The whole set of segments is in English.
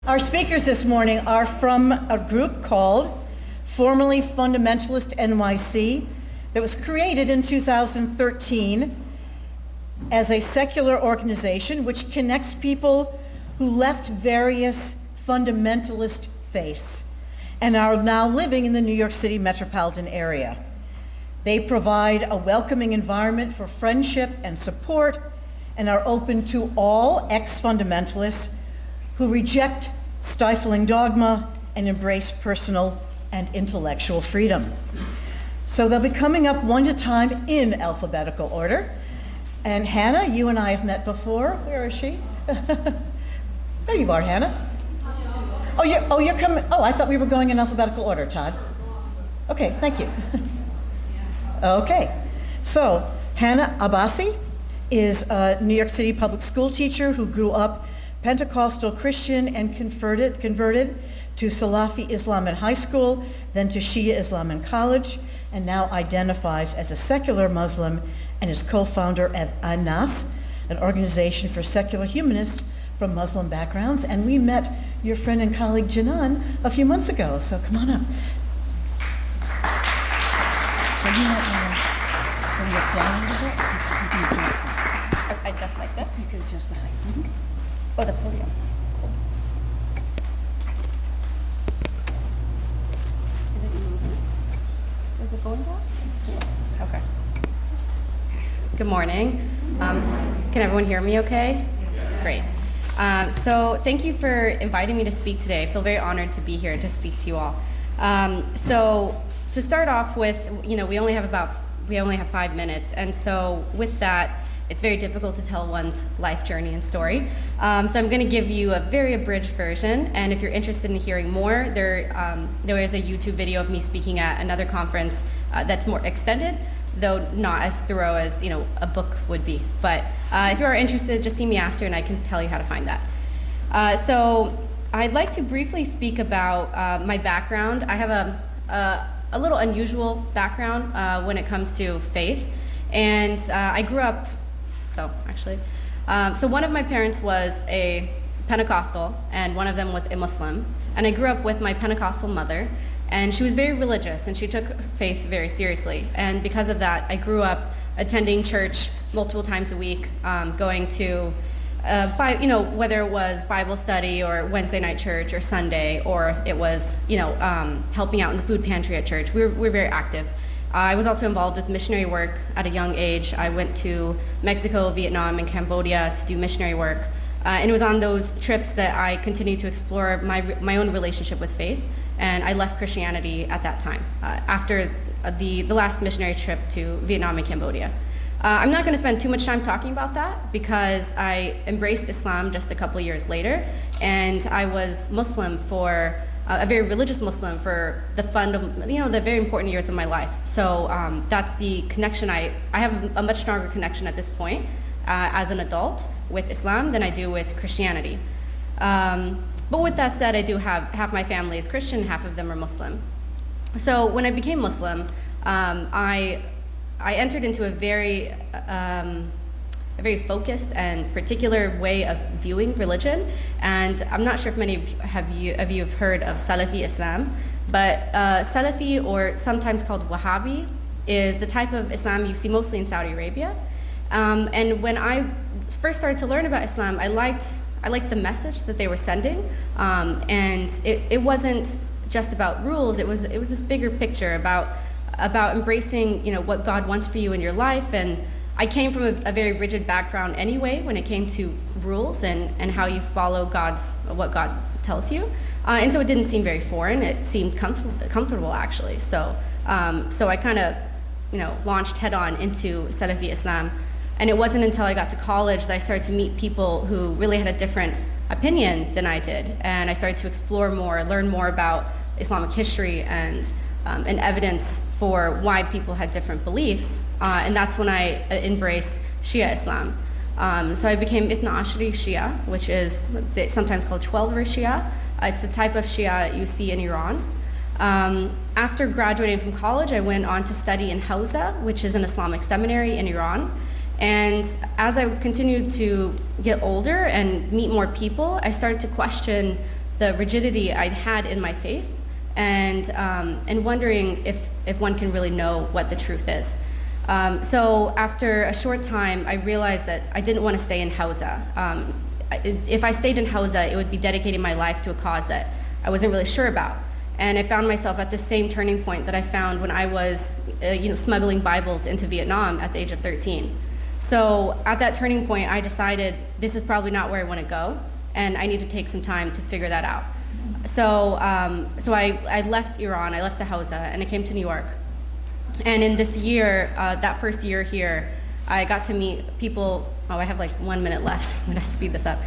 Our speakers this morning are from a group called formerly Fundamentalist NYC that was created in 2013 as a secular organization which connects people who left various fundamentalist faiths and are now living in the New York City metropolitan area. They provide a welcoming environment for friendship and support and are open to all ex-fundamentalists who reject stifling dogma and embrace personal and intellectual freedom. So they'll be coming up one at a time in alphabetical order. And Hannah, you and I have met before. Where is she? There you are, Hannah. You're coming. Oh, I thought we were going in alphabetical order, Todd. Okay, thank you. Okay, so Hannah Abbasi is a New York City public school teacher who grew up Pentecostal Christian and converted to Salafi Islam in high school, then to Shia Islam in college, and now identifies as a secular Muslim and is co-founder of ANAS, an organization for secular humanists from Muslim backgrounds. And we met your friend and colleague Janan a few months ago, so come on up. So you might want to bring this down a little bit. You can adjust that. Adjust like this? You can adjust the height. Mm-hmm. Or the podium. Is it going down? Okay. Good morning. Can everyone hear me okay? Great. So thank you for inviting me to speak today. I feel very honored to be here to speak to you all. So to start off with, we only have 5 minutes, and so with that, it's very difficult to tell one's life journey and story. So I'm going to give you a very abridged version, and if you're interested in hearing more, there is a YouTube video of me speaking at another conference that's more extended, though not as thorough as a book would be. But if you are interested, just see me after, and I can tell you how to find that. So I'd like to briefly speak about my background. I have a little unusual background when it comes to faith, and I grew up. So one of my parents was a Pentecostal, and one of them was a Muslim. And I grew up with my Pentecostal mother, and she was very religious, and she took faith very seriously. And because of that, I grew up attending church multiple times a week, going to, whether it was Bible study or Wednesday night church or Sunday, or it was, helping out in the food pantry at church. We were very active. I was also involved with missionary work at a young age. I went to Mexico, Vietnam, and Cambodia to do missionary work. And it was on those trips that I continued to explore my own relationship with faith. And I left Christianity at that time, after the last missionary trip to Vietnam and Cambodia. I'm not going to spend too much time talking about that because I embraced Islam just a couple years later, and I was Muslim for a very religious Muslim for the very important years of my life. So that's the connection. I have a much stronger connection at this point as an adult with Islam than I do with Christianity. But with that said, I do have half my family is Christian, half of them are Muslim. So when I became Muslim, I entered into a very focused and particular way of viewing religion. And I'm not sure if many of you have heard of Salafi Islam, but Salafi, or sometimes called Wahhabi, is the type of Islam you see mostly in Saudi Arabia. And when I first started to learn about Islam, I liked the message that they were sending. And it wasn't just about rules, it was this bigger picture about embracing what God wants for you in your life. And I came from a very rigid background anyway when it came to rules and how you follow what God tells you. And so it didn't seem very foreign. It seemed comfortable actually. So I kind of launched head on into Salafi Islam. And it wasn't until I got to college that I started to meet people who really had a different opinion than I did. And I started to explore more, learn more about Islamic history and evidence for why people had different beliefs. And that's when I embraced Shia Islam. So I became Ithna Ashari Shia, which is sometimes called 12-verse Shia. It's the type of Shia you see in Iran. After graduating from college, I went on to study in Hausa, which is an Islamic seminary in Iran. And as I continued to get older and meet more people, I started to question the rigidity I had in my faith, and wondering if one can really know what the truth is. So after a short time, I realized that I didn't want to stay in Hausa. If I stayed in Hausa, it would be dedicating my life to a cause that I wasn't really sure about. And I found myself at the same turning point that I found when I was smuggling Bibles into Vietnam at the age of 13. So at that turning point, I decided this is probably not where I want to go, and I need to take some time to figure that out. So I left Iran, I left the Hausa, and I came to New York. And in this year, that first year here, I got to meet people. Oh, I have like 1 minute left. I'm gonna speed this up.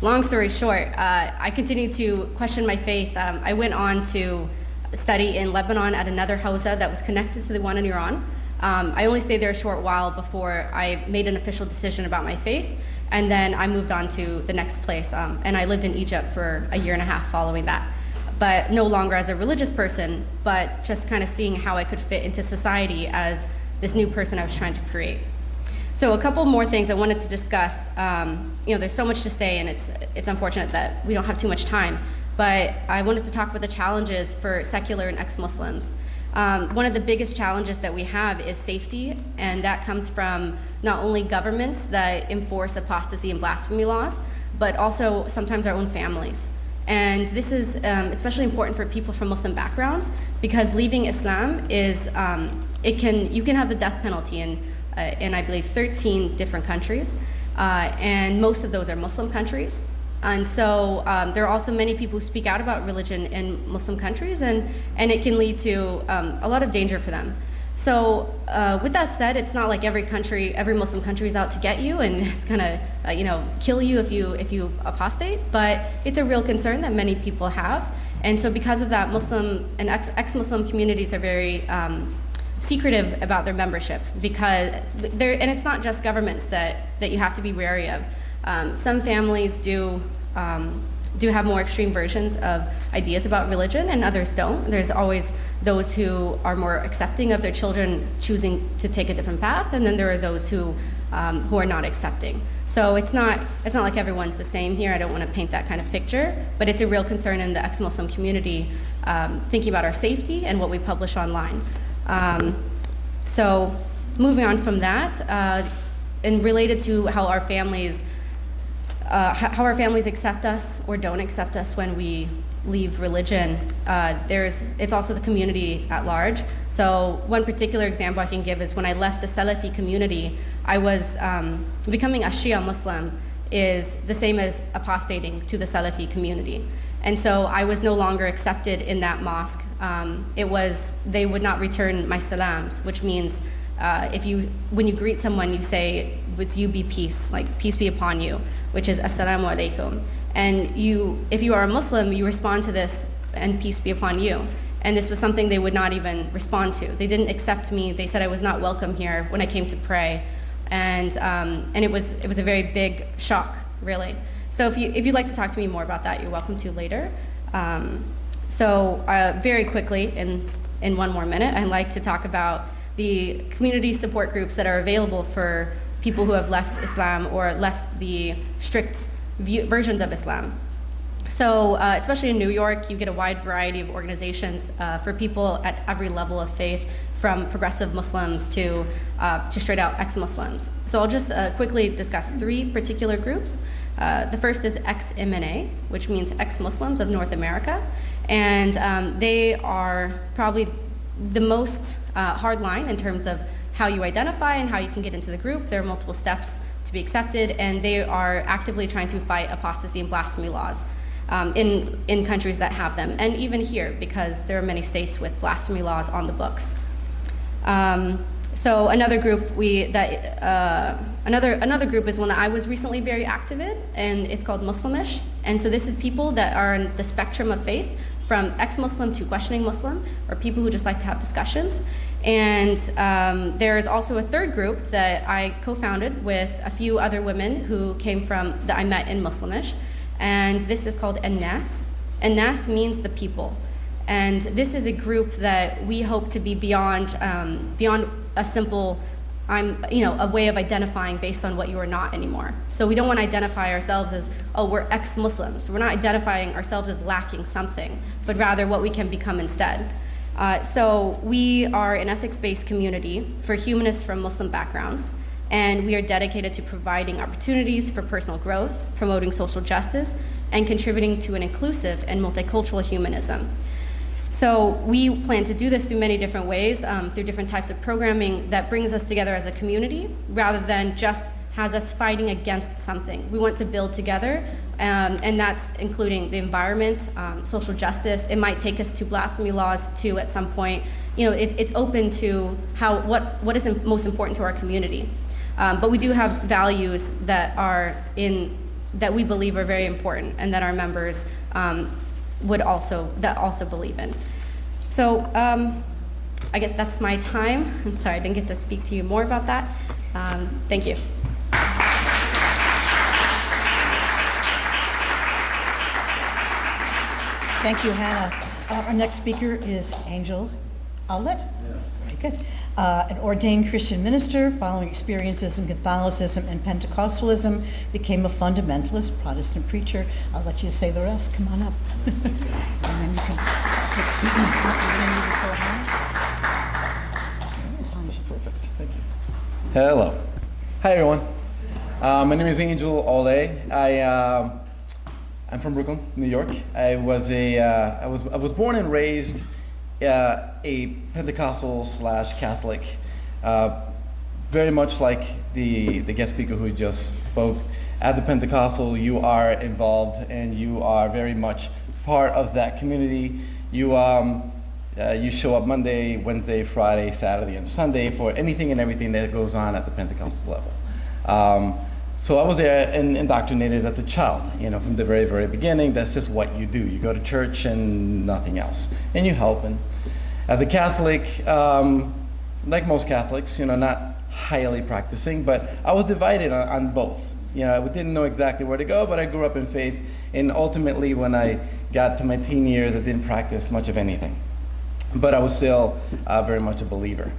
Long story short, I continued to question my faith. I went on to study in Lebanon at another Hausa that was connected to the one in Iran. I only stayed there a short while before I made an official decision about my faith, and then I moved on to the next place. And I lived in Egypt for a year and a half following that. But no longer as a religious person, but just kind of seeing how I could fit into society as this new person I was trying to create. So a couple more things I wanted to discuss. There's so much to say, and it's unfortunate that we don't have too much time, but I wanted to talk about the challenges for secular and ex-Muslims. One of the biggest challenges that we have is safety, and that comes from not only governments that enforce apostasy and blasphemy laws, but also sometimes our own families. And this is especially important for people from Muslim backgrounds, because leaving Islam is, you can have the death penalty in I believe 13 different countries, and most of those are Muslim countries. And so there are also many people who speak out about religion in Muslim countries, and it can lead to a lot of danger for them. So with that said, it's not like every Muslim country is out to get you and is gonna kill you if you apostate, but it's a real concern that many people have. And so because of that, Muslim and ex-Muslim communities are very secretive about their membership, because and it's not just governments that you have to be wary of. Some families do have more extreme versions of ideas about religion, and others don't. There's always those who are more accepting of their children choosing to take a different path, and then there are those who are not accepting. So it's not like everyone's the same here. I don't want to paint that kind of picture, but it's a real concern in the ex-Muslim community, thinking about our safety and what we publish online. So moving on from that, and related to how our families accept us or don't accept us when we leave religion, it's also the community at large. So one particular example I can give is when I left the Salafi community, I was becoming a Shia Muslim is the same as apostating to the Salafi community. And so I was no longer accepted in that mosque. They would not return my salams, which means when you greet someone, you say, "With you be peace," like peace be upon you, which is assalamu alaikum. And if you are a Muslim, you respond to this and peace be upon you. And this was something they would not even respond to. They didn't accept me. They said I was not welcome here when I came to pray. And it was a very big shock, really. So if you'd like to talk to me more about that, you're welcome to later. Very quickly, in one more minute, I'd like to talk about the community support groups that are available for people who have left Islam or left the strict versions of Islam. So especially in New York, you get a wide variety of organizations for people at every level of faith, from progressive Muslims to straight out ex-Muslims. So I'll just quickly discuss 3 particular groups. The first is Ex-MNA, which means ex-Muslims of North America. And they are probably the most hard line in terms of how you identify and how you can get into the group. There are multiple steps to be accepted, and they are actively trying to fight apostasy and blasphemy laws in countries that have them, and even here, because there are many states with blasphemy laws on the books. So another group another group is one that I was recently very active in, and it's called Muslimish. And so this is people that are on the spectrum of faith, from ex-Muslim to questioning Muslim, or people who just like to have discussions. And there's also a third group that I co-founded with a few other women that I met in Muslimish, and this is called En-Nas. En-Nas means the people. And this is a group that we hope to be beyond a simple a way of identifying based on what you are not anymore. So we don't want to identify ourselves as, oh, we're ex-Muslims. We're not identifying ourselves as lacking something, but rather what we can become instead. So we are an ethics-based community for humanists from Muslim backgrounds, and we are dedicated to providing opportunities for personal growth, promoting social justice, and contributing to an inclusive and multicultural humanism. So we plan to do this through many different ways, through different types of programming that brings us together as a community, rather than just has us fighting against something. We want to build together, and that's including the environment, social justice. It might take us to blasphemy laws too at some point. It's open to what is most important to our community. But we do have values that we believe are very important, and that our members also believe in. So I guess that's my time. I'm sorry I didn't get to speak to you more about that. Thank you. Thank you, Hannah. Our next speaker is Angel Outlet. Yes. Very good. An ordained Christian minister, following experiences in Catholicism and Pentecostalism, became a fundamentalist Protestant preacher. I'll let you say the rest. Come on up. And then you can need this so high. As high as perfect. Thank you. Hello. Hi, everyone. My name is Angel Ole. I'm from Brooklyn, New York. I was born and raised a Pentecostal / Catholic, very much like the guest speaker who just spoke. As a Pentecostal, you are involved and you are very much part of that community. You show up Monday, Wednesday, Friday, Saturday, and Sunday for anything and everything that goes on at the Pentecostal level. So I was there and indoctrinated as a child, from the very, very beginning. That's just what you do. You go to church and nothing else, and you help. And as a Catholic, like most Catholics, not highly practicing, but I was divided on both. I didn't know exactly where to go, but I grew up in faith, and ultimately when I got to my teen years, I didn't practice much of anything. But I was still very much a believer.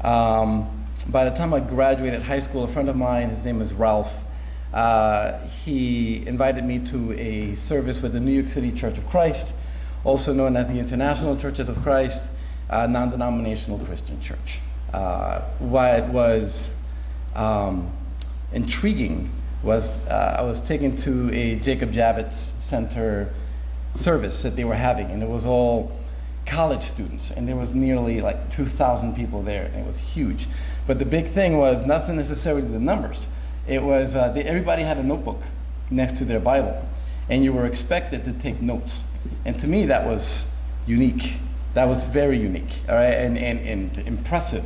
By the time I graduated high school, a friend of mine, his name is Ralph, he invited me to a service with the New York City Church of Christ, also known as the International Churches of Christ, non-denominational Christian church. What was intriguing was I was taken to a Jacob Javits Center service that they were having, and it was all college students, and there was nearly like 2,000 people there, and it was huge. But the big thing was not necessarily the numbers. It was everybody had a notebook next to their Bible, and you were expected to take notes. And to me, that was unique. That was very unique, all right, and impressive.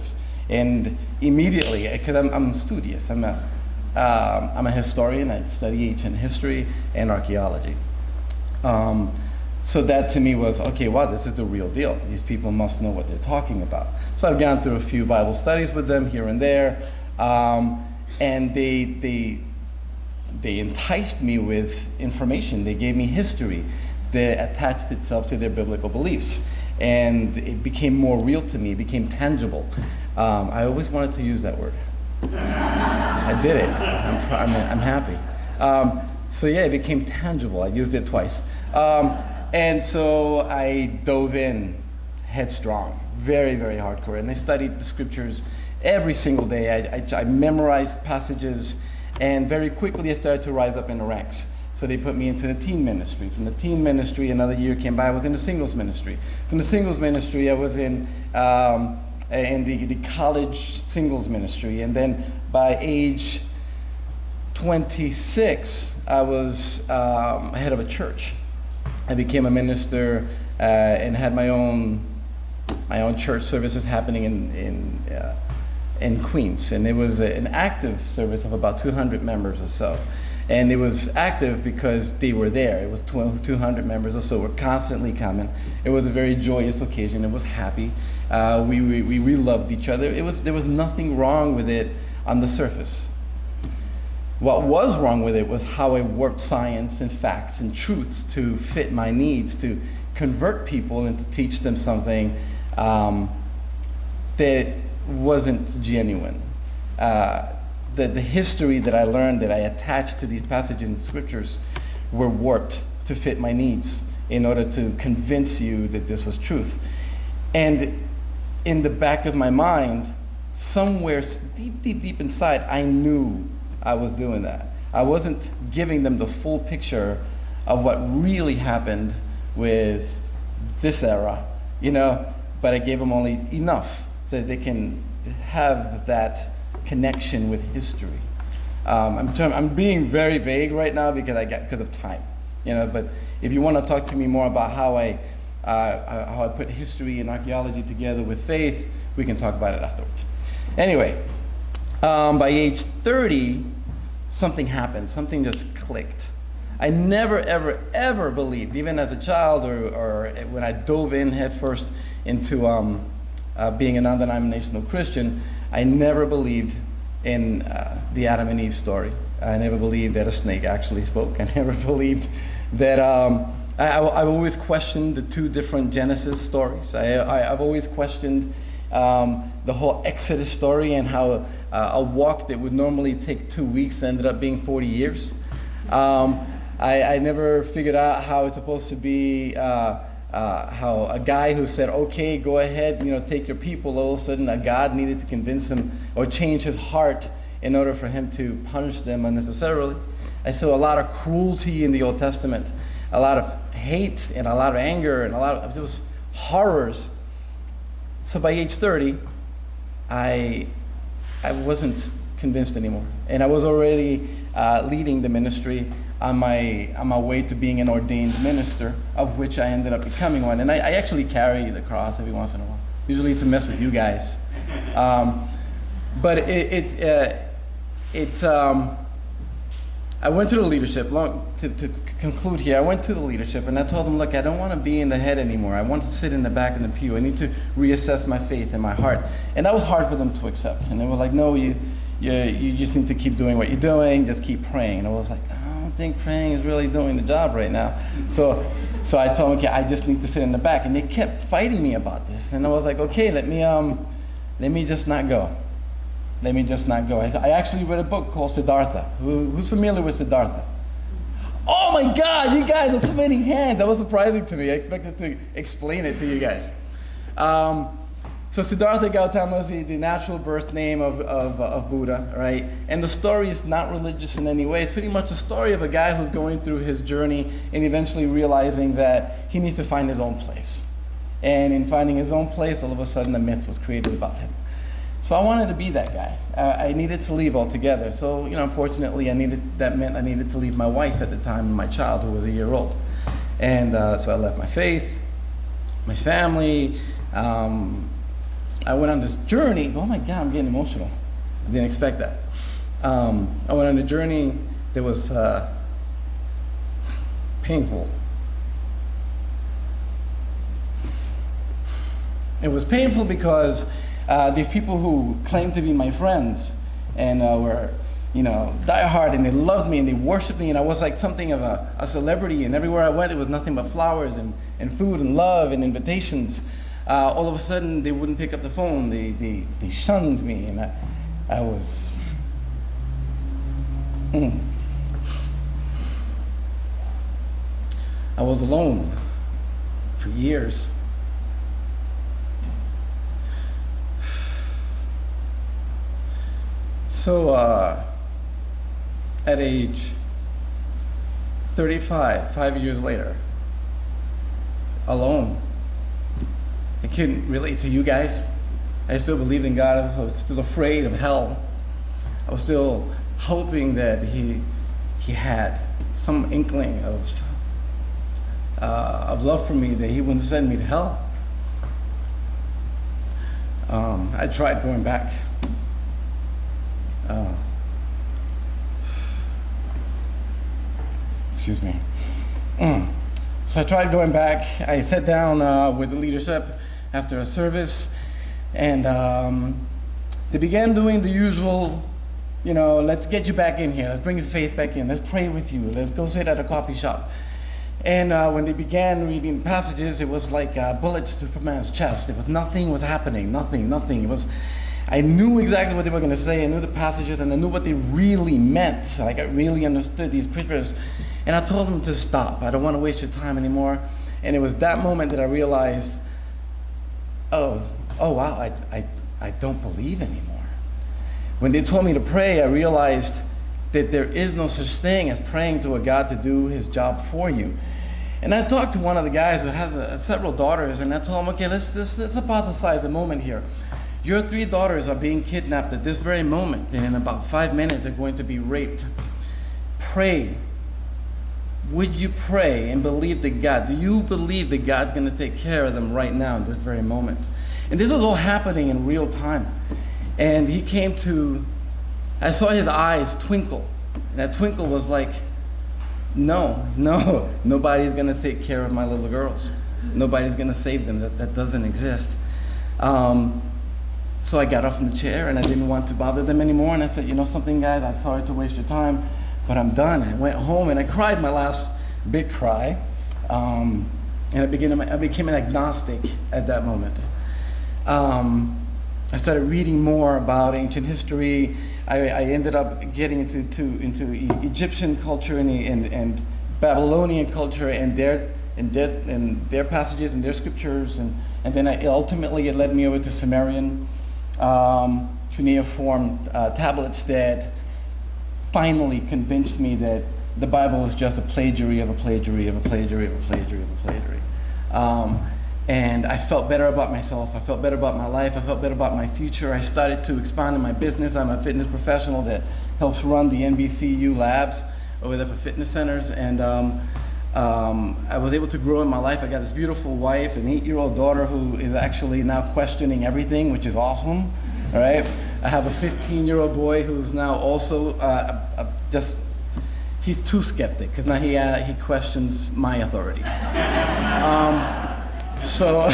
And immediately, because I'm studious, I'm a historian. I study ancient history and archaeology. So that to me was, okay, wow, this is the real deal. These people must know what they're talking about. So I've gone through a few Bible studies with them here and there, and they enticed me with information. They gave me history that attached itself to their biblical beliefs, and it became more real to me. It became tangible. I always wanted to use that word. I did it. I'm happy. So yeah, it became tangible. I used it twice. And so I dove in headstrong, very, very hardcore. And I studied the scriptures every single day. I memorized passages, and very quickly I started to rise up in the ranks. So they put me into the teen ministry. From the teen ministry, another year came by, I was in the singles ministry. From the singles ministry, I was in the college singles ministry. And then by age 26, I was head of a church. I became a minister and had my own church services happening in Queens, and it was an active service of about 200 members or so. And it was active because they were there. It was 200 members or so were constantly coming. It was a very joyous occasion. It was happy. We loved each other. There was nothing wrong with it on the surface. What was wrong with it was how I worked science and facts and truths to fit my needs, to convert people and to teach them something that wasn't genuine. the history that I learned, that I attached to these passages in the scriptures, were warped to fit my needs in order to convince you that this was truth. And in the back of my mind, somewhere deep, deep, deep inside, I knew I was doing that. I wasn't giving them the full picture of what really happened with this era, but I gave them only enough so that they can have that connection with history. I'm being very vague right now because of time, but if you want to talk to me more about how I put history and archaeology together with faith, we can talk about it afterwards. Anyway, by age 30, something happened. Something just clicked. I never, ever, ever believed, even as a child or when I dove in headfirst into being a non-denominational Christian, I never believed in the Adam and Eve story. I never believed that a snake actually spoke. I never believed that I've always questioned the two different Genesis stories. I've always questioned the whole Exodus story and how a walk that would normally take 2 weeks ended up being 40 years. I never figured out how it's supposed to be, how a guy who said, okay, go ahead, take your people, all of a sudden a God needed to convince him or change his heart in order for him to punish them unnecessarily. I saw a lot of cruelty in the Old Testament, a lot of hate and a lot of anger and it was horrors. So by age 30, I wasn't convinced anymore. And I was already leading the ministry on my way to being an ordained minister, of which I ended up becoming one. And I actually carry the cross every once in a while, usually to mess with you guys. But I went to the leadership, to conclude here, I went to the leadership and I told them, look, I don't want to be in the head anymore. I want to sit in the back in the pew. I need to reassess my faith and my heart. And that was hard for them to accept. And they were like, no, you just need to keep doing what you're doing, just keep praying. And I was like, I don't think praying is really doing the job right now. So I told them, okay, I just need to sit in the back. And they kept fighting me about this. And I was like, okay, let me just not go. Let me just not go. I actually read a book called Siddhartha. Who's familiar with Siddhartha? Oh my God, you guys have so many hands. That was surprising to me. I expected to explain it to you guys. So Siddhartha Gautama is the natural birth name of Buddha, right? And the story is not religious in any way. It's pretty much the story of a guy who's going through his journey and eventually realizing that he needs to find his own place. And in finding his own place, all of a sudden a myth was created about him. So I wanted to be that guy. I needed to leave altogether. So, unfortunately, that meant I needed to leave my wife at the time and my child, who was a year old. And so I left my faith, my family. I went on this journey. Oh my God, I'm getting emotional. I didn't expect that. I went on a journey that was painful. It was painful because these people who claimed to be my friends and were, diehard, and they loved me and they worshiped me, and I was like something of a celebrity, and everywhere I went it was nothing but flowers and food and love and invitations. All of a sudden they wouldn't pick up the phone. They shunned me, and I was I was alone for years. So at age 35, 5 years later, alone, I couldn't relate to you guys. I still believed in God. I was still afraid of hell. I was still hoping that he had some inkling of love for me, that he wouldn't send me to hell. I tried going back. Excuse me. So I tried going back. I sat down with the leadership after a service, and they began doing the usual, let's get you back in here. Let's bring your faith back in. Let's pray with you. Let's go sit at a coffee shop. And when they began reading passages, it was like bullets to Superman's chest. Nothing was happening. Nothing. It was. I knew exactly what they were going to say. I knew the passages, and I knew what they really meant. Like, I really understood these scriptures. And I told them to stop. I don't want to waste your time anymore. And it was that moment that I realized, oh wow, I don't believe anymore. When they told me to pray, I realized that there is no such thing as praying to a God to do his job for you. And I talked to one of the guys who has several daughters, and I told him, okay, let's hypothesize a moment here. Your 3 daughters are being kidnapped at this very moment, and in about 5 minutes they're going to be raped. Pray. Would you pray and believe that God, do you believe that God's going to take care of them right now in this very moment? And this was all happening in real time. And he came to, I saw his eyes twinkle. And that twinkle was like, no, nobody's going to take care of my little girls. Nobody's going to save them. That doesn't exist. So I got up from the chair, and I didn't want to bother them anymore. And I said, you know something, guys, I'm sorry to waste your time, but I'm done. I went home, and I cried my last big cry. And I became an agnostic at that moment. I started reading more about ancient history. I ended up getting into Egyptian culture and Babylonian culture and their passages and their scriptures, and then ultimately it led me over to Sumerian cuneiform tablets that finally convinced me that the Bible was just a plagiary of a plagiary of a plagiary of a plagiary of a plagiary. And I felt better about myself. I felt better about my life. I felt better about my future. I started to expand in my business. I'm a fitness professional that helps run the NBCU labs over there for fitness centers. And I was able to grow in my life. I got this beautiful wife, an 8-year-old daughter who is actually now questioning everything, which is awesome. All right. I have a 15-year-old boy who's now also he's too skeptic because now he questions my authority. So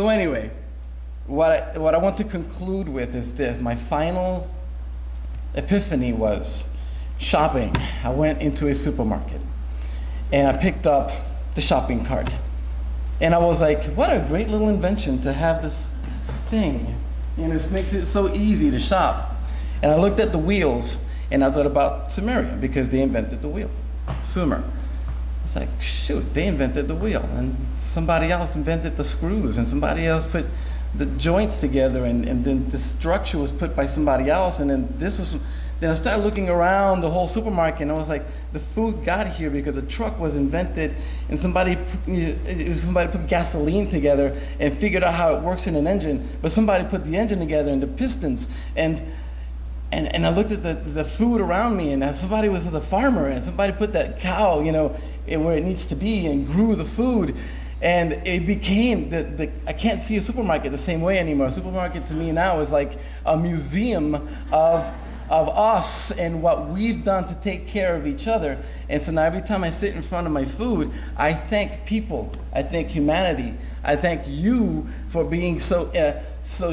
anyway, what I want to conclude with is this. My final epiphany was shopping. I went into a supermarket and I picked up the shopping cart. And I was like, what a great little invention to have this thing. You know, this makes it so easy to shop. And I looked at the wheels and I thought about Sumeria because they invented the wheel, Sumer. It's like, shoot, they invented the wheel, and somebody else invented the screws, and somebody else put the joints together, and then the structure was put by somebody else, and then then I started looking around the whole supermarket, and I was like, the food got here because the truck was invented, and somebody put gasoline together and figured out how it works in an engine, but somebody put the engine together and the pistons, and I looked at the food around me, and somebody was with a farmer, and somebody put that cow, where it needs to be, and grew the food, and it became I can't see a supermarket the same way anymore. A supermarket to me now is like a museum of us and what we've done to take care of each other. And so now every time I sit in front of my food, I thank people, I thank humanity, I thank you for being so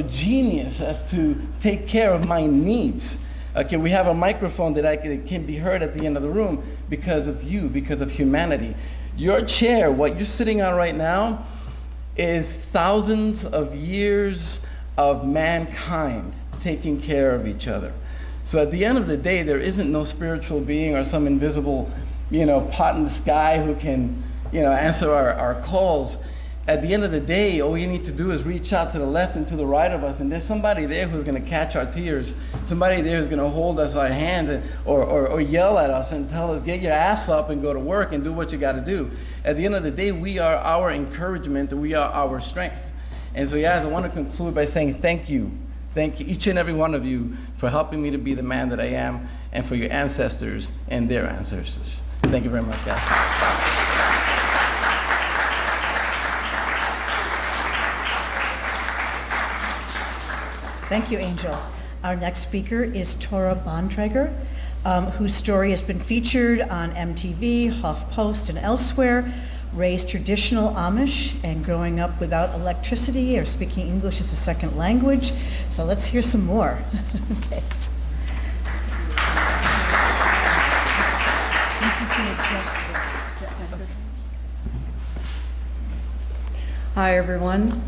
genius as to take care of my needs. Okay, we have a microphone that can be heard at the end of the room because of you, because of humanity. Your chair, what you're sitting on right now, is thousands of years of mankind taking care of each other. So at the end of the day, there isn't no spiritual being or some invisible, pot in the sky who can, answer our calls. At the end of the day, all you need to do is reach out to the left and to the right of us, and there's somebody there who's going to catch our tears. Somebody there who's going to hold us our hands or yell at us and tell us, get your ass up and go to work and do what you got to do. At the end of the day, we are our encouragement, and we are our strength. And so, I want to conclude by saying thank you. Thank you, each and every one of you, for helping me to be the man that I am, and for your ancestors and their ancestors. Thank you very much, guys. Thank you, Angel. Our next speaker is Tora Bontrager, whose story has been featured on MTV, HuffPost, and elsewhere. Raised traditional Amish and growing up without electricity or speaking English as a second language. So let's hear some more. Okay. I think you can adjust this. Hi, everyone.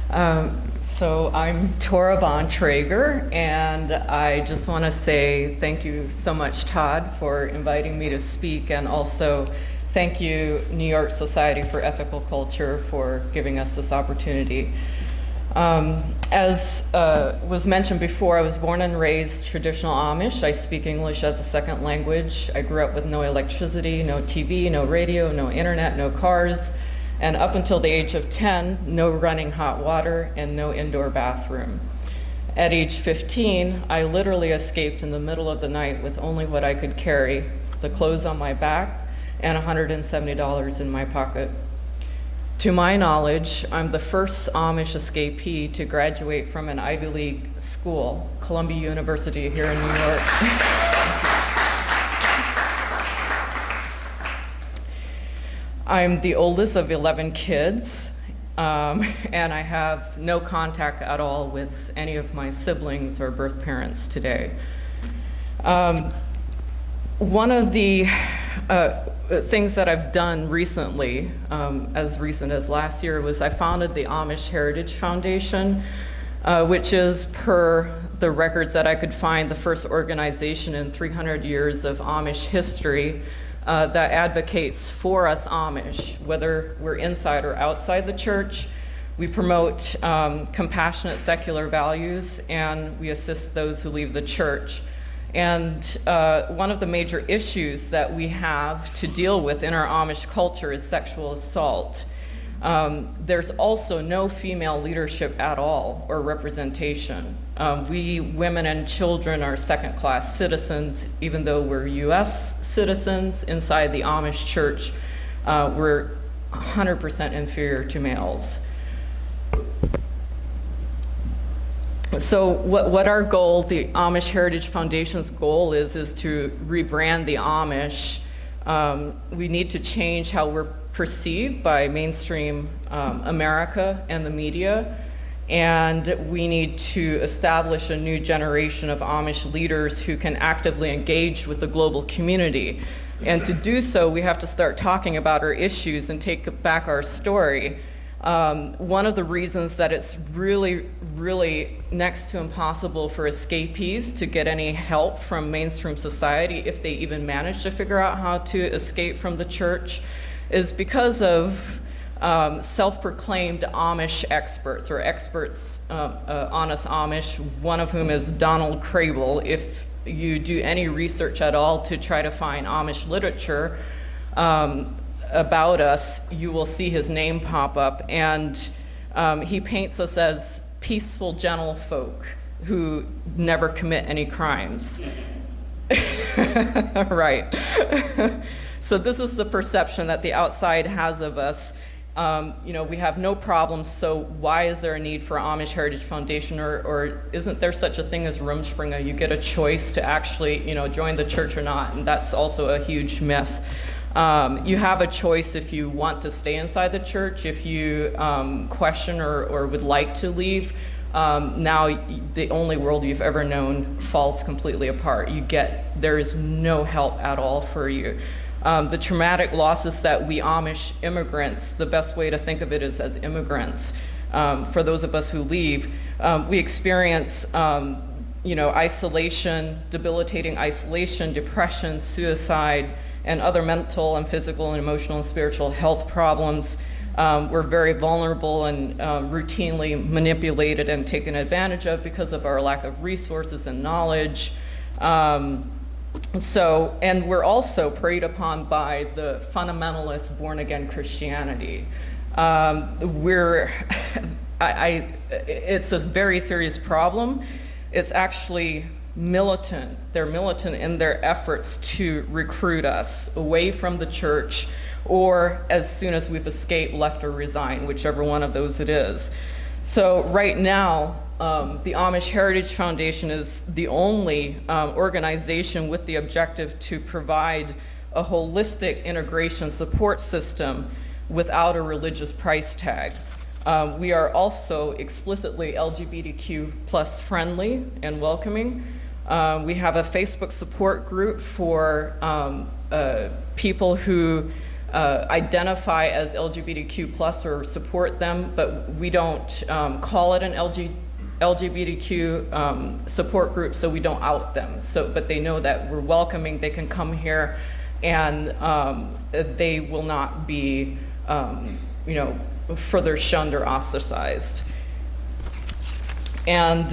So I'm Tora Bontrager, and I just want to say thank you so much, Todd, for inviting me to speak, and also thank you, New York Society for Ethical Culture, for giving us this opportunity. As was mentioned before, I was born and raised traditional Amish. I speak English as a second language. I grew up with no electricity, no TV, no radio, no internet, no cars. And up until the age of 10, no running hot water and no indoor bathroom. At age 15, I literally escaped in the middle of the night with only what I could carry, the clothes on my back and $170 in my pocket. To my knowledge, I'm the first Amish escapee to graduate from an Ivy League school, Columbia University here in New York. I'm the oldest of 11 kids, and I have no contact at all with any of my siblings or birth parents today. One of the things that I've done recently, as recent as last year, was I founded the Amish Heritage Foundation, which is, per the records that I could find, the first organization in 300 years of Amish history that advocates for us Amish, whether we're inside or outside the church. We promote compassionate secular values, and we assist those who leave the church. And one of the major issues that we have to deal with in our Amish culture is sexual assault. There's also no female leadership at all or representation. We women and children are second-class citizens, even though we're US citizens. Inside the Amish church, we're 100% inferior to males. So what our goal, the Amish Heritage Foundation's goal is to rebrand the Amish. We need to change how we're perceived by mainstream America and the media, and we need to establish a new generation of Amish leaders who can actively engage with the global community. And to do so, we have to start talking about our issues and take back our story. One of the reasons that it's really, really next to impossible for escapees to get any help from mainstream society, if they even manage to figure out how to escape from the church, is because of self-proclaimed Amish experts, or experts on us Amish, one of whom is Donald Crable. If you do any research at all to try to find Amish literature about us, you will see his name pop up, and he paints us as peaceful, gentle folk who never commit any crimes. Right. So this is the perception that the outside has of us. We have no problems, so why is there a need for Amish Heritage Foundation, or isn't there such a thing as Rumspringa? You get a choice to actually, join the church or not, and that's also a huge myth. You have a choice if you want to stay inside the church, if you question or would like to leave. Now the only world you've ever known falls completely apart. There is no help at all for you. The traumatic losses that we Amish immigrants, the best way to think of it is as immigrants, for those of us who leave, we experience isolation, debilitating isolation, depression, suicide, and other mental and physical and emotional and spiritual health problems. We're very vulnerable and routinely manipulated and taken advantage of because of our lack of resources and knowledge. And we're also preyed upon by the fundamentalist born-again Christianity. It's a very serious problem. It's actually militant. They're militant in their efforts to recruit us away from the church, or as soon as we've escaped, left or resigned, whichever one of those it is. So right now, the Amish Heritage Foundation is the only organization with the objective to provide a holistic integration support system without a religious price tag. We are also explicitly LGBTQ plus friendly and welcoming. We have a Facebook support group for people who identify as LGBTQ plus or support them, but we don't call it an LGBTQ support group, so we don't out them. But they know that we're welcoming, they can come here, and they will not be, further shunned or ostracized. And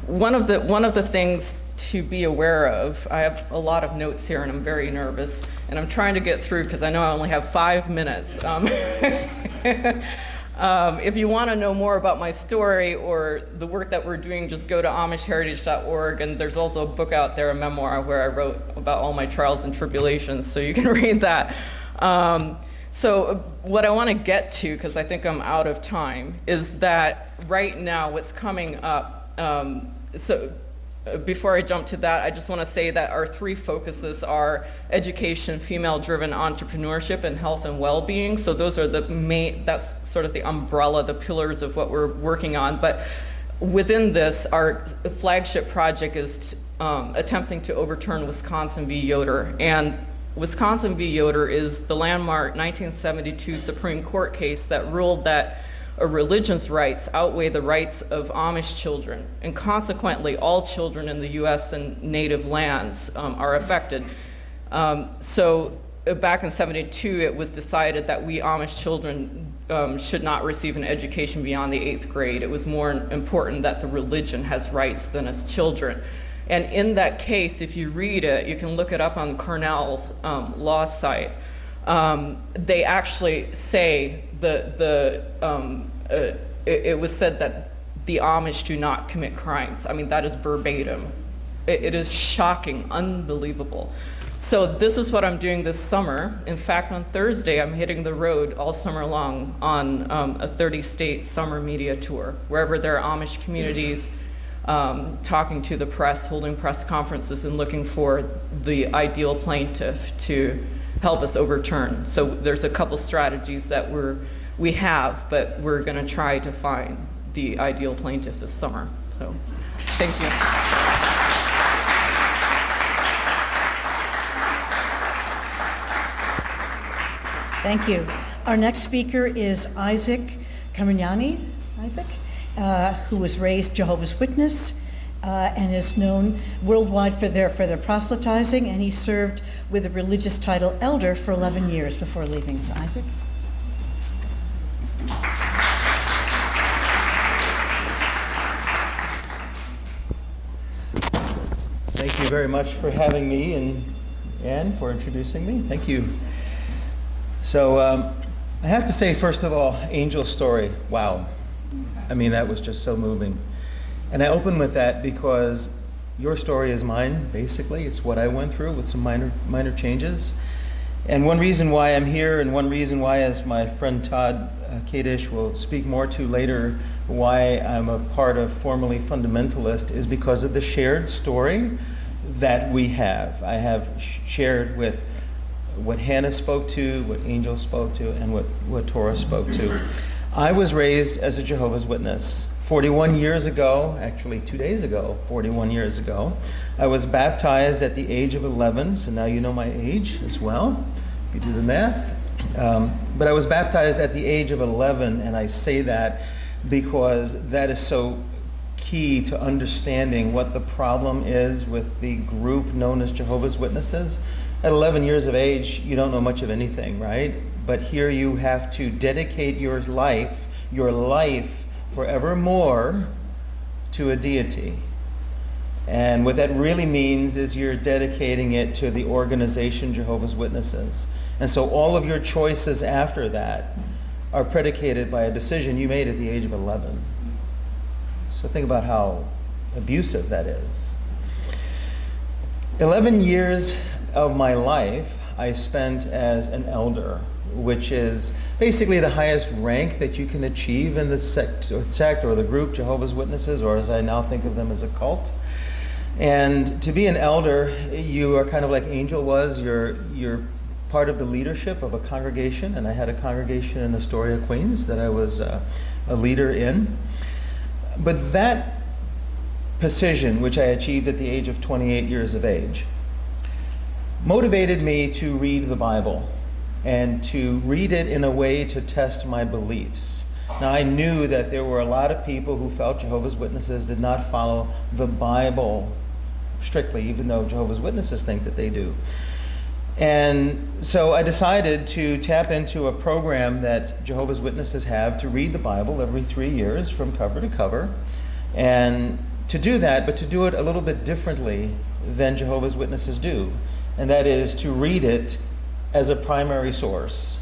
one of the things to be aware of, I have a lot of notes here and I'm very nervous, and I'm trying to get through because I know I only have 5 minutes. If you want to know more about my story or the work that we're doing, just go to amishheritage.org, and there's also a book out there, a memoir, where I wrote about all my trials and tribulations, so you can read that. So what I want to get to, because I think I'm out of time, is that right now what's coming up, before I jump to that, I just want to say that our 3 focuses are education, female-driven entrepreneurship, and health and well-being. So those are the main, that's sort of the umbrella, the pillars of what we're working on. But within this, our flagship project is attempting to overturn Wisconsin v. Yoder. And Wisconsin v. Yoder is the landmark 1972 Supreme Court case that ruled that a religion's rights outweigh the rights of Amish children, and consequently all children in the U.S. and native lands are affected. So back in '72, it was decided that we Amish children should not receive an education beyond the 8th grade. It was more important that the religion has rights than as children. And in that case, if you read it, you can look it up on Cornell's law site. They actually say it was said that the Amish do not commit crimes. I mean, that is verbatim. It is shocking, unbelievable. So this is what I'm doing this summer. In fact, on Thursday, I'm hitting the road all summer long on a 30-state summer media tour, wherever there are Amish communities, talking to the press, holding press conferences, and looking for the ideal plaintiff to help us overturn. So there's a couple strategies that we have, but we're going to try to find the ideal plaintiff this summer. So, thank you. Thank you. Our next speaker is Isaac Kaminyani, who was raised Jehovah's Witness and is known worldwide for their proselytizing, and he served with the religious title elder for 11 years before leaving. So, Isaac. Thank you very much for having me, and Anne for introducing me. Thank you. So I have to say, first of all, Angel's story, wow. I mean, that was just so moving. And I open with that because your story is mine, basically. It's what I went through with some minor changes. And one reason why I'm here, and one reason why, as my friend Todd Kadish will speak more to later, why I'm a part of formerly Fundamentalist, is because of the shared story that we have. I have shared with what Hannah spoke to, what Angel spoke to, and what Torah spoke to. I was raised as a Jehovah's Witness. 41 years ago, actually 2 days ago, 41 years ago, I was baptized at the age of 11, so now you know my age as well, if you do the math. But I was baptized at the age of 11, and I say that because that is so key to understanding what the problem is with the group known as Jehovah's Witnesses. At 11 years of age, you don't know much of anything, right? But here you have to dedicate your life forevermore to a deity. And what that really means is you're dedicating it to the organization Jehovah's Witnesses. And so all of your choices after that are predicated by a decision you made at the age of 11. So think about how abusive that is. 11 years of my life I spent as an elder, which is basically the highest rank that you can achieve in the sect or the group Jehovah's Witnesses, or as I now think of them, as a cult. And to be an elder, you are kind of like Angel was. You're part of the leadership of a congregation, and I had a congregation in Astoria, Queens, that I was a leader in. But that position, which I achieved at the age of 28 years of age, motivated me to read the Bible and to read it in a way to test my beliefs. Now, I knew that there were a lot of people who felt Jehovah's Witnesses did not follow the Bible strictly, even though Jehovah's Witnesses think that they do. And so I decided to tap into a program that Jehovah's Witnesses have to read the Bible every 3 years from cover to cover. And to do that, but to do it a little bit differently than Jehovah's Witnesses do. And that is to read it as a primary source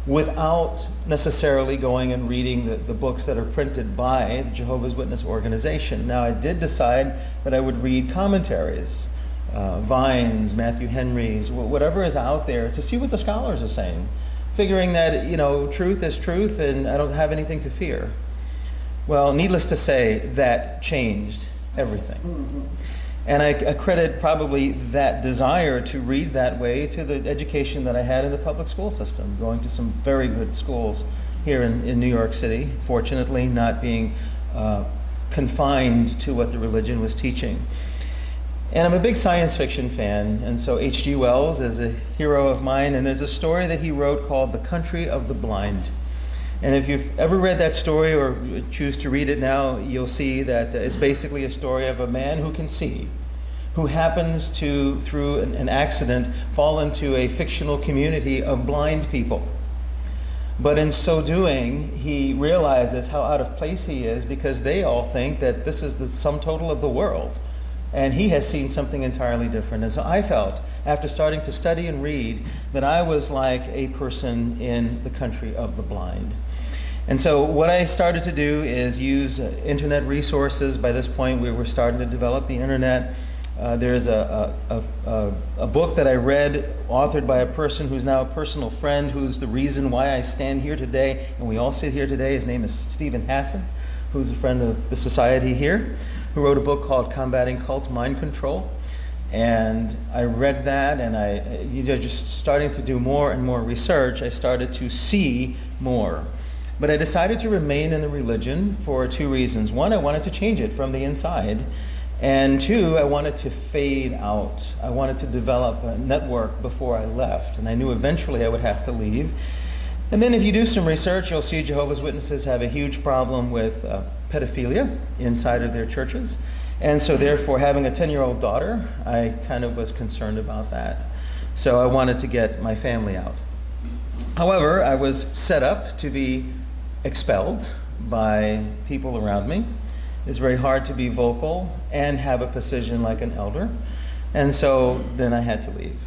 without necessarily going and reading the books that are printed by the Jehovah's Witness organization. Now, I did decide that I would read commentaries, Vine's, Matthew Henry's, whatever is out there, to see what the scholars are saying, figuring that, truth is truth and I don't have anything to fear. Well, needless to say, that changed everything. Mm-hmm. And I credit probably that desire to read that way to the education that I had in the public school system, going to some very good schools here in New York City, fortunately not being confined to what the religion was teaching. And I'm a big science fiction fan, and so H.G. Wells is a hero of mine, and there's a story that he wrote called The Country of the Blind. And if you've ever read that story or choose to read it now, you'll see that it's basically a story of a man who can see, who happens to, through an accident, fall into a fictional community of blind people. But in so doing, he realizes how out of place he is because they all think that this is the sum total of the world. And he has seen something entirely different. And so I felt, after starting to study and read, that I was like a person in the country of the blind. And so what I started to do is use internet resources. By this point, we were starting to develop the internet. There's a book that I read, authored by a person who's now a personal friend, who's the reason why I stand here today, and we all sit here today. His name is Stephen Hassan, who's a friend of the society here, who wrote a book called Combating Cult Mind Control. And I read that, and just starting to do more and more research, I started to see more. But I decided to remain in the religion for 2 reasons. One, I wanted to change it from the inside. And 2, I wanted to fade out. I wanted to develop a network before I left. And I knew eventually I would have to leave. And then if you do some research, you'll see Jehovah's Witnesses have a huge problem with pedophilia inside of their churches. And so therefore, having a 10-year-old daughter, I kind of was concerned about that. So I wanted to get my family out. However, I was set up to be expelled by people around me. It's very hard to be vocal and have a position like an elder. And so then I had to leave.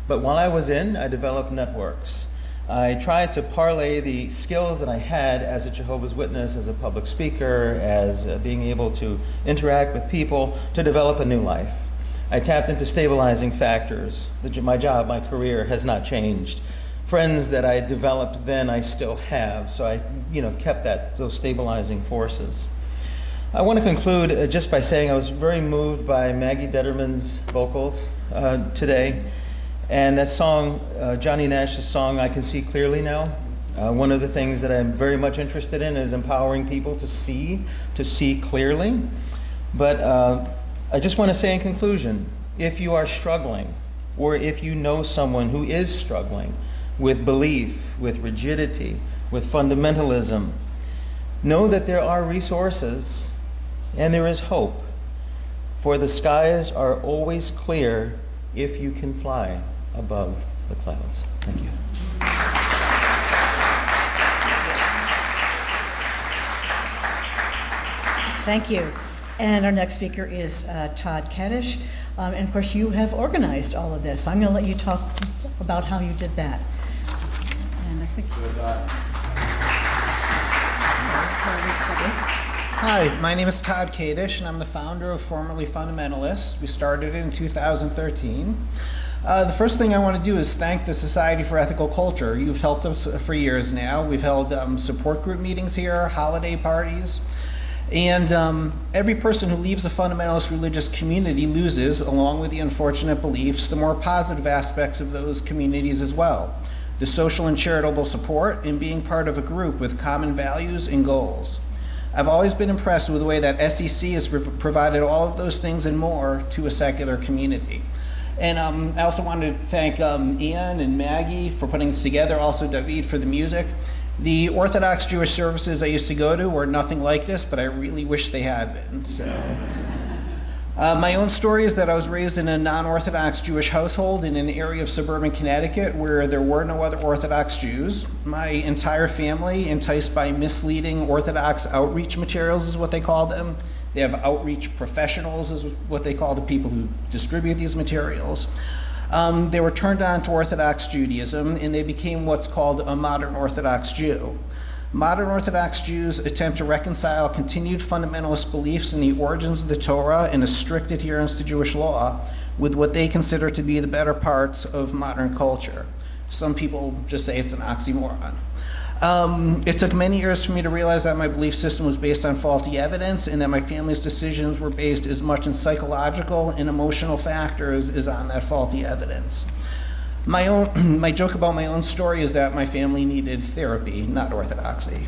But while I was in, I developed networks. I tried to parlay the skills that I had as a Jehovah's Witness, as a public speaker, as being able to interact with people, to develop a new life. I tapped into stabilizing factors. My job, my career has not changed. Friends that I developed then, I still have. So I, kept those stabilizing forces. I want to conclude just by saying I was very moved by Maggie Detterman's vocals today. And that song, Johnny Nash's song, I Can See Clearly Now. One of the things that I'm very much interested in is empowering people to see clearly. But I just want to say in conclusion, if you are struggling, or if you know someone who is struggling with belief, with rigidity, with fundamentalism, know that there are resources and there is hope. For the skies are always clear if you can fly above the clouds. Thank you. Thank you. And our next speaker is Todd Kaddish. And of course, you have organized all of this. I'm going to let you talk about how you did that. And I think. Hi, my name is Todd Kaddish, and I'm the founder of formerly Fundamentalists. We started in 2013. The first thing I want to do is thank the Society for Ethical Culture. You've helped us for years now. We've held support group meetings here, holiday parties, and every person who leaves a fundamentalist religious community loses, along with the unfortunate beliefs, the more positive aspects of those communities as well. The social and charitable support, and being part of a group with common values and goals. I've always been impressed with the way that SEC has provided all of those things and more to a secular community. And I also wanted to thank Ian and Maggie for putting this together, also David for the music. The Orthodox Jewish services I used to go to were nothing like this, but I really wish they had been. So, my own story is that I was raised in a non-Orthodox Jewish household in an area of suburban Connecticut where there were no other Orthodox Jews. My entire family, enticed by misleading Orthodox outreach materials is what they call them. They have outreach professionals is what they call the people who distribute these materials. They were turned on to Orthodox Judaism, and they became what's called a modern Orthodox Jew. Modern Orthodox Jews attempt to reconcile continued fundamentalist beliefs in the origins of the Torah and a strict adherence to Jewish law with what they consider to be the better parts of modern culture. Some people just say it's an oxymoron. It took many years for me to realize that my belief system was based on faulty evidence and that my family's decisions were based as much in psychological and emotional factors as on that faulty evidence. My joke about my own story is that my family needed therapy, not orthodoxy.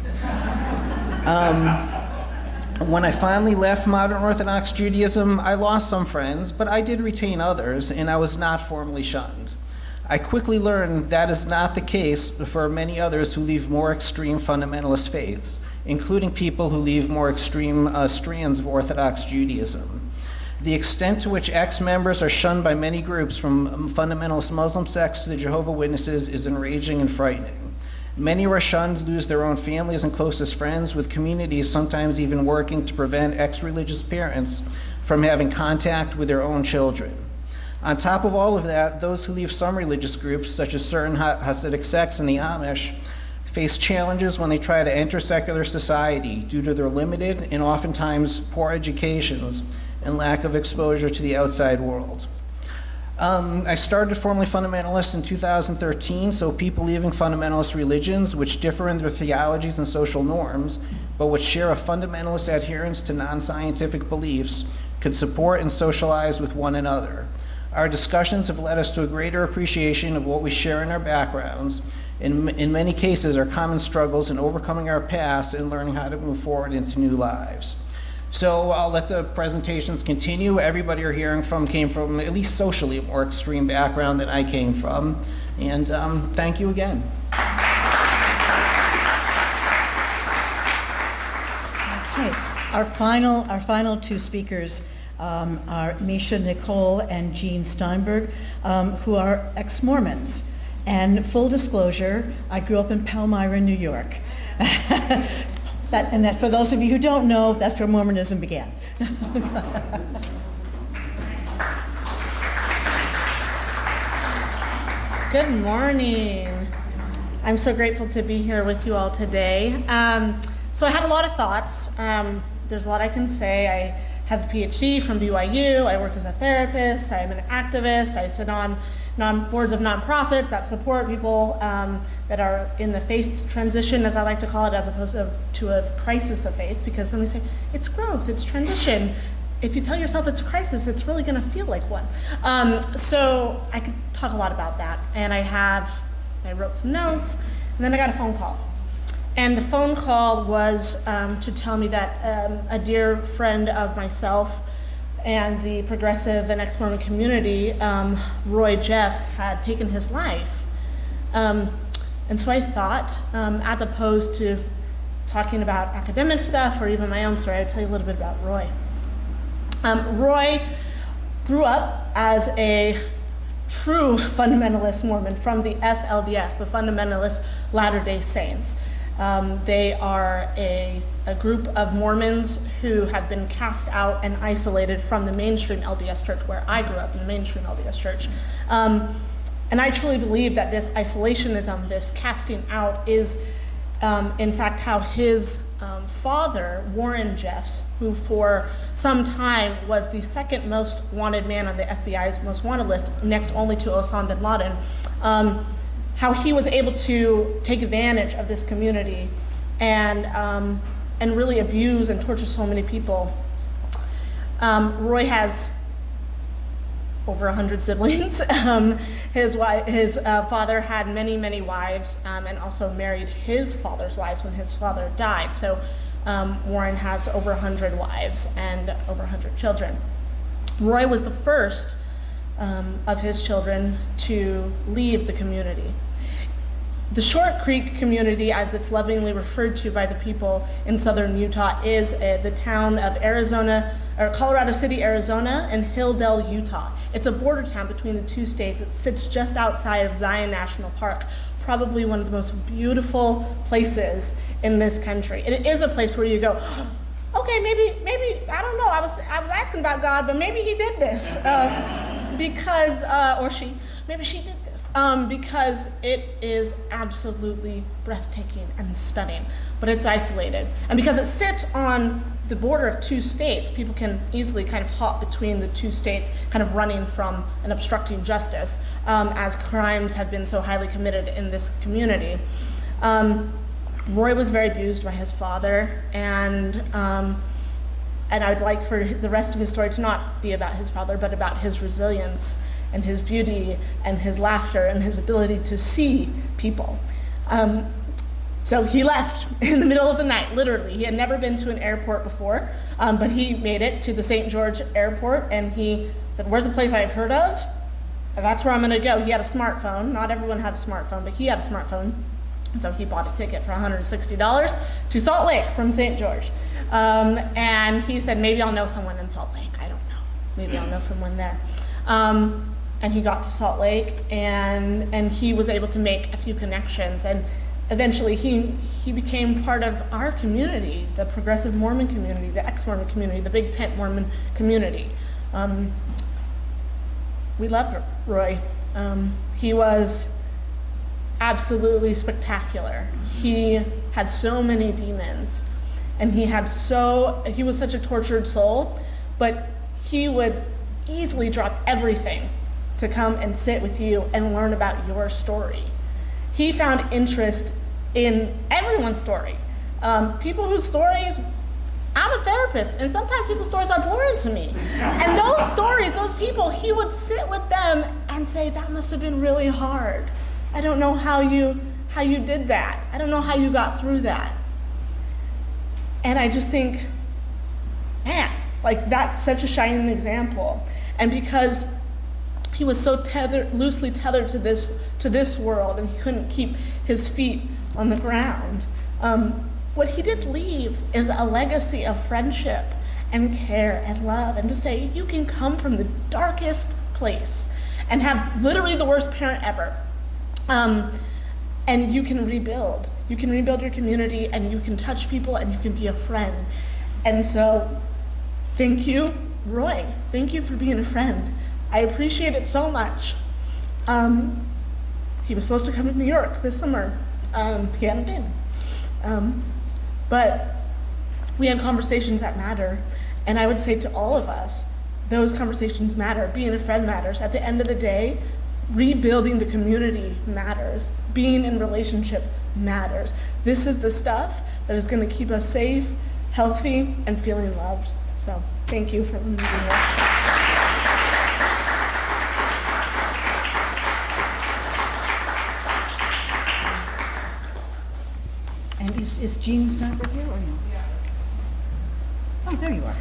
When I finally left modern Orthodox Judaism, I lost some friends, but I did retain others, and I was not formally shunned. I quickly learned that is not the case for many others who leave more extreme fundamentalist faiths, including people who leave more extreme strands of Orthodox Judaism. The extent to which ex-members are shunned by many groups, from fundamentalist Muslim sects to the Jehovah's Witnesses, is enraging and frightening. Many who are shunned lose their own families and closest friends, with communities sometimes even working to prevent ex-religious parents from having contact with their own children. On top of all of that, those who leave some religious groups, such as certain Hasidic sects and the Amish, face challenges when they try to enter secular society due to their limited and oftentimes poor educations and lack of exposure to the outside world. I started Formally Fundamentalist in 2013, so people leaving fundamentalist religions, which differ in their theologies and social norms, but which share a fundamentalist adherence to non-scientific beliefs, could support and socialize with one another. Our discussions have led us to a greater appreciation of what we share in our backgrounds, in many cases our common struggles in overcoming our past and learning how to move forward into new lives. So I'll let the presentations continue. Everybody you're hearing from came from, at least socially, a more extreme background than I came from. And thank you again. Okay, our final two speakers are Misha Nicole and Jean Steinberg, who are ex-Mormons. And full disclosure, I grew up in Palmyra, New York. That for those of you who don't know, that's where Mormonism began. Good morning. I'm so grateful to be here with you all today. So I have a lot of thoughts. There's a lot I can say. I have a PhD from BYU. I work as a therapist. I'm an activist. I sit on boards of nonprofits that support people that are in the faith transition, as I like to call it, as opposed to a crisis of faith, because when we say it's growth, it's transition, if you tell yourself it's a crisis, it's really going to feel like one. So I could talk a lot about that, and I wrote some notes, and then I got a phone call. And the phone call was to tell me that a dear friend of myself and the progressive and ex-Mormon community, Roy Jeffs, had taken his life. And so I thought, as opposed to talking about academic stuff or even my own story, I'd tell you a little bit about Roy. Roy grew up as a true fundamentalist Mormon from the FLDS, the Fundamentalist Latter-day Saints. They are a group of Mormons who have been cast out and isolated from the mainstream LDS church, where I grew up in the mainstream LDS church. And I truly believe that this isolationism, this casting out, is in fact how his father, Warren Jeffs, who for some time was the second most wanted man on the FBI's most wanted list, next only to Osama bin Laden, how he was able to take advantage of this community and really abuse and torture so many people. Roy has over 100 siblings. His father had many, many wives, and also married his father's wives when his father died. So Warren has over 100 wives and over 100 children. Roy was the first of his children to leave the community. The Short Creek community, as it's lovingly referred to by the people in southern Utah, is the town of Colorado City, Arizona, and Hilldale, Utah. It's a border town between the two states. It sits just outside of Zion National Park, probably one of the most beautiful places in this country. And it is a place where you go, okay, maybe, I don't know, I was asking about God, but maybe he did this, or she, maybe she did this, because it is absolutely breathtaking and stunning, but it's isolated. And because it sits on the border of two states, people can easily kind of hop between the two states, kind of running from and obstructing justice, as crimes have been so highly committed in this community. Roy was very abused by his father, and I would like for the rest of his story to not be about his father, but about his resilience and his beauty and his laughter and his ability to see people. So he left in the middle of the night, literally. He had never been to an airport before, but he made it to the St. George airport, and he said, "Where's the place I've heard of? That's where I'm gonna go." He had a smartphone. Not everyone had a smartphone, but he had a smartphone. And so he bought a ticket for $160 to Salt Lake from St. George. And he said, maybe I'll know someone in Salt Lake. I don't know. Maybe I'll know someone there. And he got to Salt Lake, and he was able to make a few connections. And eventually he became part of our community, the progressive Mormon community, the ex-Mormon community, the Big Tent Mormon community. We loved Roy. He was absolutely spectacular. He had so many demons, and he was such a tortured soul, but he would easily drop everything to come and sit with you and learn about your story. He found interest in everyone's story. People whose stories, I'm a therapist, and sometimes people's stories are boring to me. And those stories, those people, he would sit with them and say, that must have been really hard. I don't know how you did that. I don't know how you got through that. And I just think, man, like that's such a shining example. And because he was so loosely tethered to this world, and he couldn't keep his feet on the ground, what he did leave is a legacy of friendship and care and love, and to say you can come from the darkest place and have literally the worst parent ever. And you can rebuild. You can rebuild your community, and you can touch people, and you can be a friend. And so, thank you, Roy. Thank you for being a friend. I appreciate it so much. He was supposed to come to New York this summer. He hadn't been. But we have conversations that matter. And I would say to all of us, those conversations matter. Being a friend matters. At the end of the day, rebuilding the community matters. Being in relationship matters. This is the stuff that is going to keep us safe, healthy, and feeling loved. So thank you for letting me be here. And is Jean Sniper here or no? Yeah. Oh, there you are.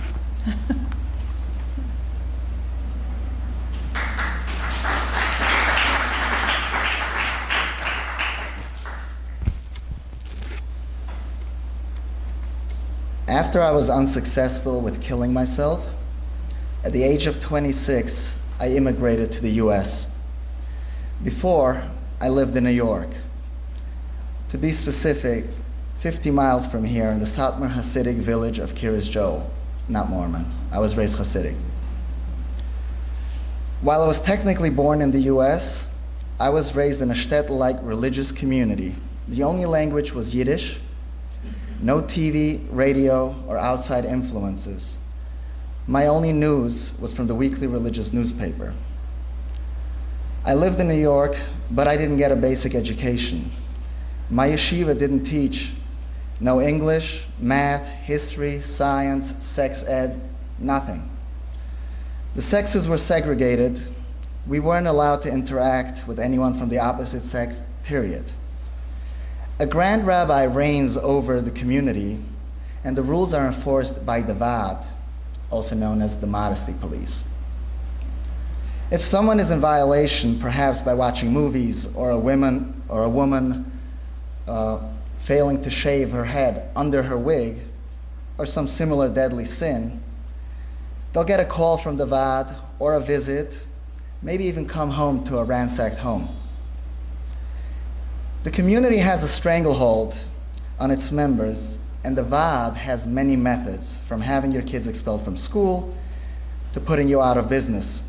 After I was unsuccessful with killing myself, at the age of 26, I immigrated to the US. Before, I lived in New York. To be specific, 50 miles from here in the Satmar Hasidic village of Kiryas Joel, not Mormon. I was raised Hasidic. While I was technically born in the US, I was raised in a shtetl-like religious community. The only language was Yiddish. No TV, radio, or outside influences. My only news was from the weekly religious newspaper. I lived in New York, but I didn't get a basic education. My yeshiva didn't teach no English, math, history, science, sex ed, nothing. The sexes were segregated. We weren't allowed to interact with anyone from the opposite sex, period. A grand rabbi reigns over the community, and the rules are enforced by the Vad, also known as the modesty police. If someone is in violation, perhaps by watching movies, or a woman failing to shave her head under her wig, or some similar deadly sin, they'll get a call from the VAD or a visit, maybe even come home to a ransacked home. The community has a stranglehold on its members, and the VAD has many methods, from having your kids expelled from school to putting you out of business.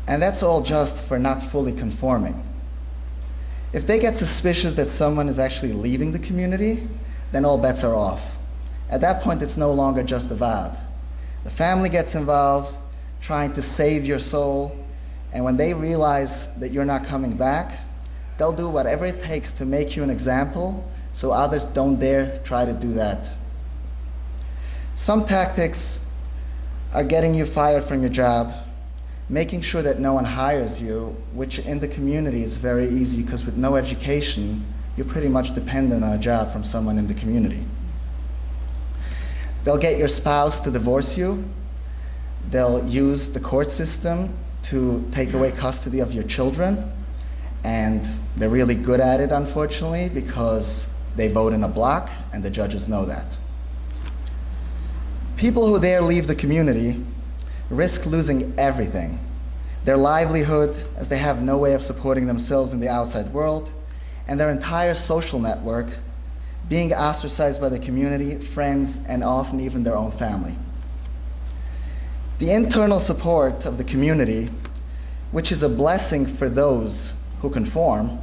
And that's all just for not fully conforming. If they get suspicious that someone is actually leaving the community, then all bets are off. At that point, it's no longer just the VAD. The family gets involved, trying to save your soul, and when they realize that you're not coming back, they'll do whatever it takes to make you an example so others don't dare try to do that. Some tactics are getting you fired from your job, making sure that no one hires you, which in the community is very easy because with no education, you're pretty much dependent on a job from someone in the community. They'll get your spouse to divorce you. They'll use the court system to take away custody of your children. And they're really good at it, unfortunately, because they vote in a block and the judges know that. People who dare leave the community risk losing everything. Their livelihood, as they have no way of supporting themselves in the outside world, and their entire social network, being ostracized by the community, friends, and often even their own family. The internal support of the community, which is a blessing for those who conform,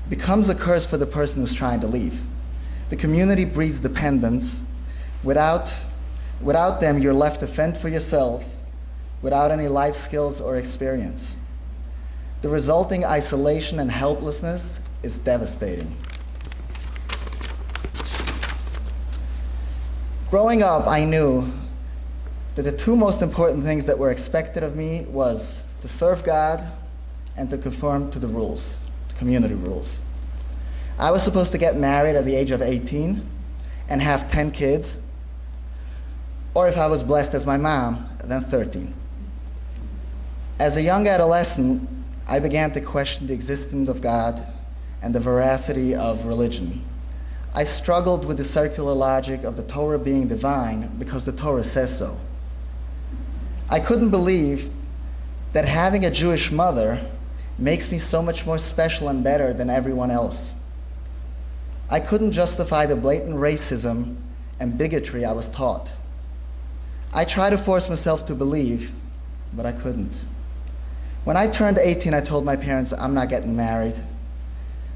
becomes a curse for the person who's trying to leave. The community breeds dependence. Without them, you're left to fend for yourself without any life skills or experience. The resulting isolation and helplessness is devastating. Growing up, I knew that the two most important things that were expected of me was to serve God and to conform to the rules, the community rules. I was supposed to get married at the age of 18 and have 10 kids, or if I was blessed as my mom, then 13. As a young adolescent, I began to question the existence of God and the veracity of religion. I struggled with the circular logic of the Torah being divine because the Torah says so. I couldn't believe that having a Jewish mother makes me so much more special and better than everyone else. I couldn't justify the blatant racism and bigotry I was taught. I tried to force myself to believe, but I couldn't. When I turned 18, I told my parents I'm not getting married,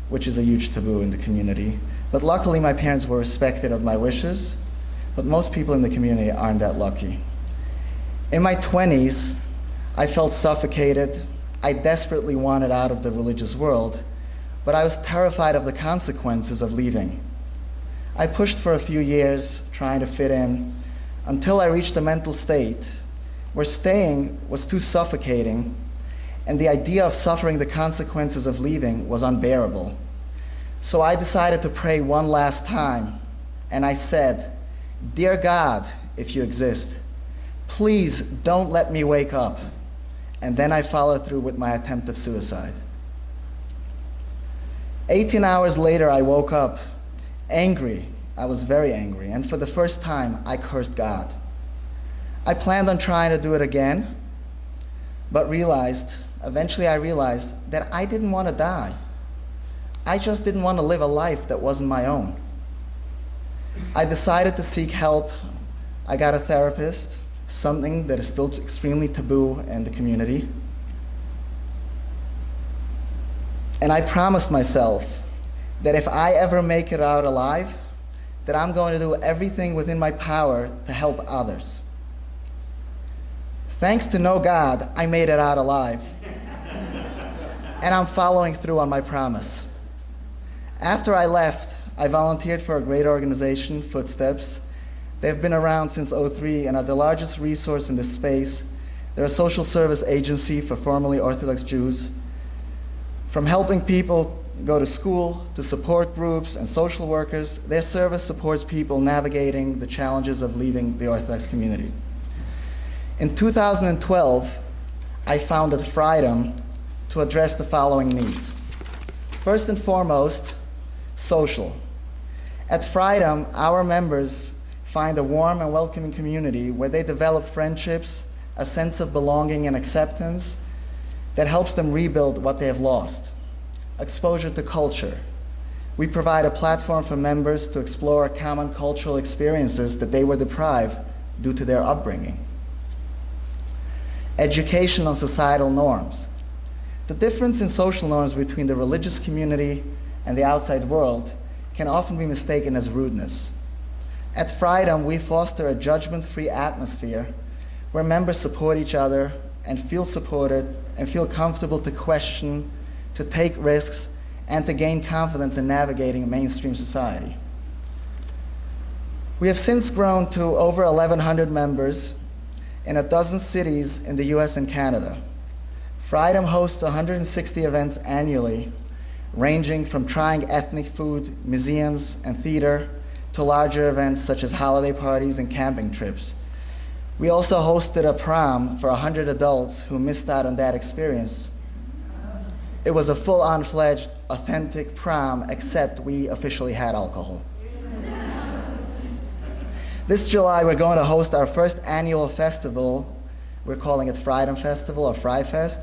which is a huge taboo in the community. But luckily, my parents were respectful of my wishes, but most people in the community aren't that lucky. In my 20s, I felt suffocated. I desperately wanted out of the religious world, but I was terrified of the consequences of leaving. I pushed for a few years, trying to fit in, until I reached a mental state where staying was too suffocating, and the idea of suffering the consequences of leaving was unbearable. So I decided to pray one last time, and I said, "Dear God, if you exist, please don't let me wake up." And then I followed through with my attempt of suicide. 18 hours later, I woke up angry. I was very angry, and for the first time, I cursed God. I planned on trying to do it again, but eventually I realized that I didn't want to die. I just didn't want to live a life that wasn't my own. I decided to seek help. I got a therapist, something that is still extremely taboo in the community. And I promised myself that if I ever make it out alive, that I'm going to do everything within my power to help others. Thanks to no God, I made it out alive. And I'm following through on my promise. After I left, I volunteered for a great organization, Footsteps. They've been around since '03 and are the largest resource in this space. They're a social service agency for formerly Orthodox Jews. From helping people go to school to support groups and social workers, their service supports people navigating the challenges of leaving the Orthodox community. In 2012, I founded Freedom to address the following needs. First and foremost, social. At Freedom, our members find a warm and welcoming community where they develop friendships, a sense of belonging and acceptance that helps them rebuild what they have lost. Exposure to culture. We provide a platform for members to explore common cultural experiences that they were deprived due to their upbringing. Education on societal norms. The difference in social norms between the religious community and the outside world can often be mistaken as rudeness. At Freedom, we foster a judgment-free atmosphere where members support each other and feel supported and feel comfortable to question, to take risks, and to gain confidence in navigating mainstream society. We have since grown to over 1,100 members in a dozen cities in the US and Canada. Freedom hosts 160 events annually, ranging from trying ethnic food, museums, and theater, to larger events such as holiday parties and camping trips. We also hosted a prom for 100 adults who missed out on that experience. It was a full-on fledged, authentic prom, except we officially had alcohol. This July, we're going to host our first annual festival. We're calling it Freedom Festival or Fry Fest,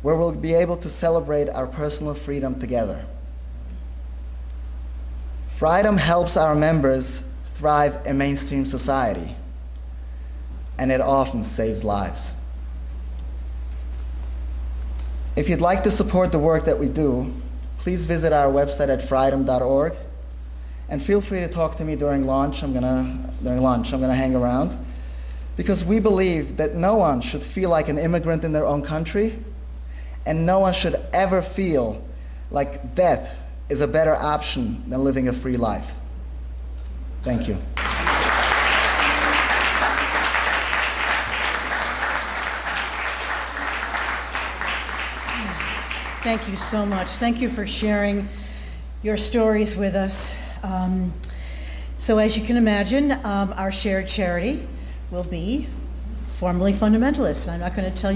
where we'll be able to celebrate our personal freedom together. Freedom helps our members thrive in mainstream society, and it often saves lives. If you'd like to support the work that we do, please visit our website at freedom.org, and feel free to talk to me during lunch. I'm gonna hang around, because we believe that no one should feel like an immigrant in their own country, and no one should ever feel like death is a better option than living a free life. Thank you. Thank you so much. Thank you for sharing your stories with us. So as you can imagine, our shared charity will be formerly Fundamentalists. I'm not going to tell